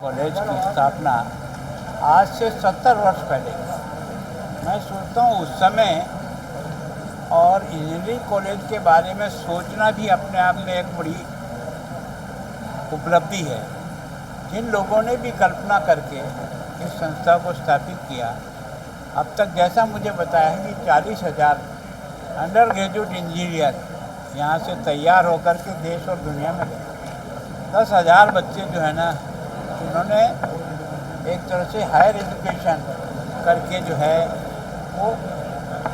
College की स्थापना आज से 70 वर्ष पहले की। मैं सोचता हूँ उस समय और इंजीनियरिंग कॉलेज के बारे में सोचना भी अपने आप में एक बड़ी उपलब्धि है। जिन लोगों ने भी कल्पना करके इस संस्था को स्थापित किया, अब तक जैसा मुझे बताया है कि 40,000 अंडर ग्रेजुएट इंजीनियर यहाँ से तैयार होकर के देश और दुनिया में गए। 10,000 बच्चे जो है ना, उन्होंने एक तरह से हायर एजुकेशन करके जो है वो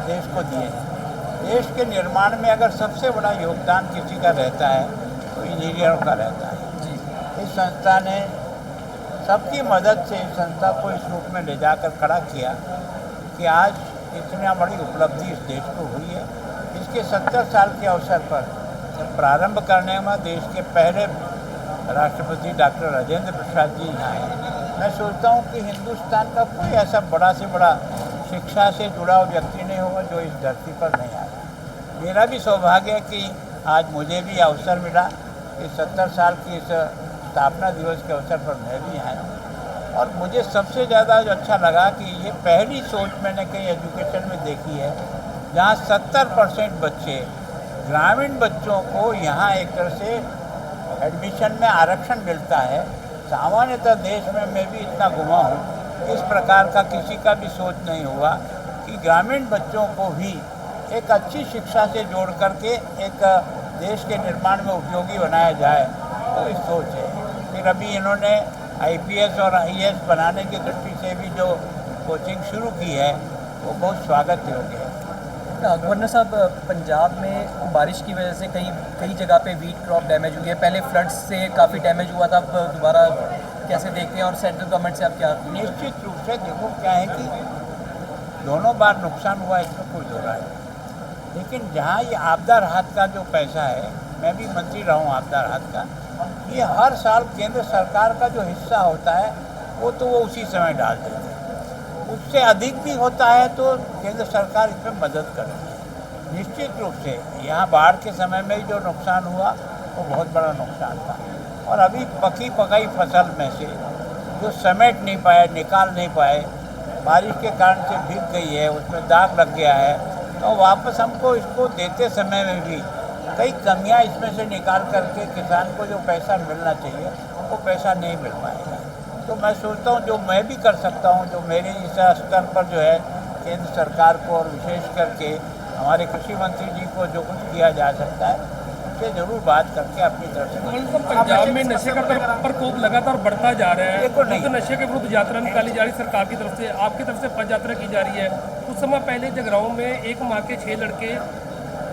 देश को दिए हैं। देश के निर्माण में अगर सबसे बड़ा योगदान किसी का रहता है तो इंजीनियरों का रहता है। इस संस्था ने सबकी मदद से इस संस्था को इस रूप में ले जाकर खड़ा किया कि आज इतना बड़ी उपलब्धि इस देश को हुई है। इसके 70 साल के अवसर पर जब प्रारंभ करने में देश के पहले राष्ट्रपति डॉक्टर राजेंद्र प्रसाद जी यहाँ हैं। मैं सोचता हूँ कि हिंदुस्तान का कोई ऐसा बड़ा से बड़ा शिक्षा से जुड़ा हुआ व्यक्ति नहीं होगा जो इस धरती पर नहीं आया। मेरा भी सौभाग्य है कि आज मुझे भी अवसर मिला कि 70 साल की इस स्थापना दिवस के अवसर पर मैं भी आया हूँ। और मुझे सबसे ज़्यादा जो अच्छा लगा कि ये पहली सोच मैंने कहीं एजुकेशन में देखी है जहाँ 70% बच्चे, ग्रामीण बच्चों को यहाँ एक तरह से एडमिशन में आरक्षण मिलता है। सामान्यतः देश में मैं भी इतना घुमा हूँ, इस प्रकार का किसी का भी सोच नहीं हुआ कि ग्रामीण बच्चों को भी एक अच्छी शिक्षा से जोड़ करके एक देश के निर्माण में उपयोगी बनाया जाए, तो इस सोच है। फिर अभी इन्होंने IPS और IAS बनाने की दृष्टि से भी जो कोचिंग शुरू की है वो बहुत स्वागत योग्य है। गवर्नर साहब, पंजाब में बारिश की वजह से कई जगह पे वीट क्रॉप डैमेज हुई है। पहले फ्लड्स से काफ़ी डैमेज हुआ था, अब दोबारा कैसे देखते हैं और सेंट्रल गवर्नमेंट से आप क्या? निश्चित रूप से देखो, क्या है कि दोनों बार नुकसान हुआ, इसमें कोई दो राय नहीं। लेकिन जहाँ ये आपदा राहत का जो पैसा है, मैं भी मंत्री रहा हूँ आपदा राहत का, ये हर साल केंद्र सरकार का जो हिस्सा होता है वो उसी समय डाल देते हैं। उससे अधिक भी होता है तो केंद्र सरकार इसमें मदद करती है। निश्चित रूप से यहाँ बाढ़ के समय में जो नुकसान हुआ वो बहुत बड़ा नुकसान था। और अभी पकी पकाई फसल में से जो समेट नहीं पाए, निकाल नहीं पाए, बारिश के कारण से भीग गई है, उसमें दाग लग गया है, तो वापस हमको इसको देते समय में भी कई कमियां इसमें से निकाल करके किसान को जो पैसा मिलना चाहिए वो पैसा नहीं मिल पाएगा। तो मैं सोचता हूँ जो मैं भी कर सकता हूँ, जो मेरे इस स्तर पर जो है केंद्र सरकार को और विशेष करके हमारे कृषि मंत्री जी को जो कुछ किया जा सकता है उससे ज़रूर बात करके अपनी तरफ से। पंजाब में नशे का प्रकोप लगातार बढ़ता जा रहा है। देखो नहीं, तो नशे के विरुद्ध यात्रा निकाली जा रही सरकार की तरफ से, आपकी तरफ से पद यात्रा की जा रही है। कुछ समय पहले जगराओं में एक माँ के 6 लड़के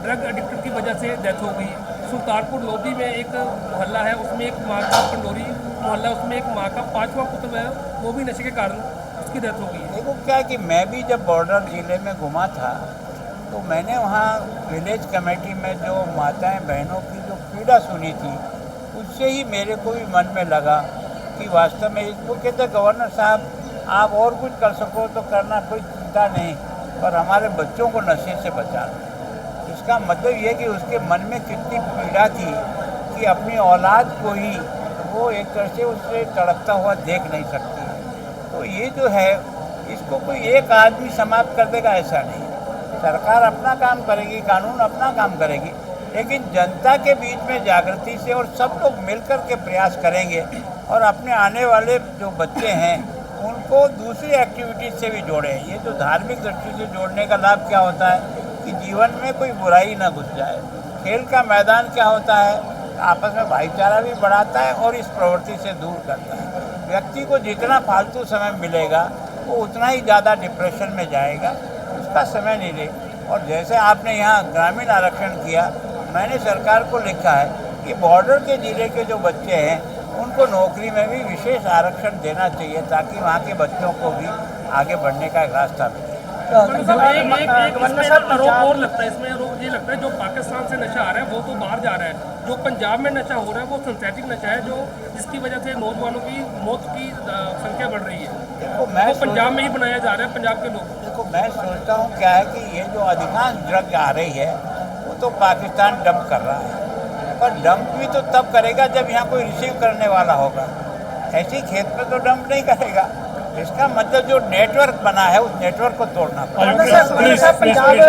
ड्रग एडिक्ट की वजह से डेथ हो गई। सुल्तानपुर लोधी में एक मोहल्ला है, उसमें एक माँ का, पंडोरी मोहल्ला, उसमें एक माँ का 5वां पुत्र है, वो भी नशे के कारण उसकी डेथ हो गई है। देखो क्या है कि मैं भी जब बॉर्डर ज़िले में घुमा था तो मैंने वहाँ विलेज कमेटी में जो माताएं बहनों की जो पीड़ा सुनी थी, उससे ही मेरे को भी मन में लगा कि वास्तव में इसको कहते गवर्नर साहब आप और कुछ कर सको तो करना, कोई चिंता नहीं, पर हमारे बच्चों को नशे से बचाना। इसका मतलब ये कि उसके मन में कितनी पीड़ा थी कि अपनी औलाद को ही वो एक तरह से उससे तड़पता हुआ देख नहीं सकती। तो ये जो है इसको कोई एक आदमी समाप्त कर देगा ऐसा नहीं। सरकार अपना काम करेगी, कानून अपना काम करेगी, लेकिन जनता के बीच में जागृति से और सब लोग मिलकर के प्रयास करेंगे और अपने आने वाले जो बच्चे हैं उनको दूसरी एक्टिविटीज़ से भी जोड़ें। ये जो धार्मिक दृष्टि से जोड़ने का लाभ क्या होता है कि जीवन में कोई बुराई ना घुस जाए। खेल का मैदान क्या होता है, आपस में भाईचारा भी बढ़ाता है और इस प्रवृत्ति से दूर करता है। व्यक्ति को जितना फालतू समय मिलेगा वो उतना ही ज़्यादा डिप्रेशन में जाएगा, उसका समय नहीं रहे। और जैसे आपने यहाँ ग्रामीण आरक्षण किया, मैंने सरकार को लिखा है कि बॉर्डर के ज़िले के जो बच्चे हैं उनको नौकरी में भी विशेष आरक्षण देना चाहिए ताकि वहाँ के बच्चों को भी आगे बढ़ने का एक रास्ता मिले। आरोप और लगता है इसमें, आरोप ये लगता है जो पाकिस्तान से नशा आ रहा है वो तो बाहर जा रहा है, जो पंजाब में नशा हो रहा है वो सिंथेटिक नशा है, जो जिसकी वजह से नौजवानों की मौत की संख्या बढ़ रही है। देखो मैं पंजाब में ही बनाया जा रहा है, पंजाब के लोग। देखो मैं सोचता हूँ क्या है कि ये जो अधिकांश ड्रग आ रही है वो तो पाकिस्तान डंप कर रहा है, पर डंप भी तो तब करेगा जब यहाँ कोई रिसीव करने वाला होगा। ऐसे ही खेत पे तो डंप नहीं करेगा। इसका मतलब जो नेटवर्क बना है उस नेटवर्क को तोड़ना पड़ेगा। पंजाब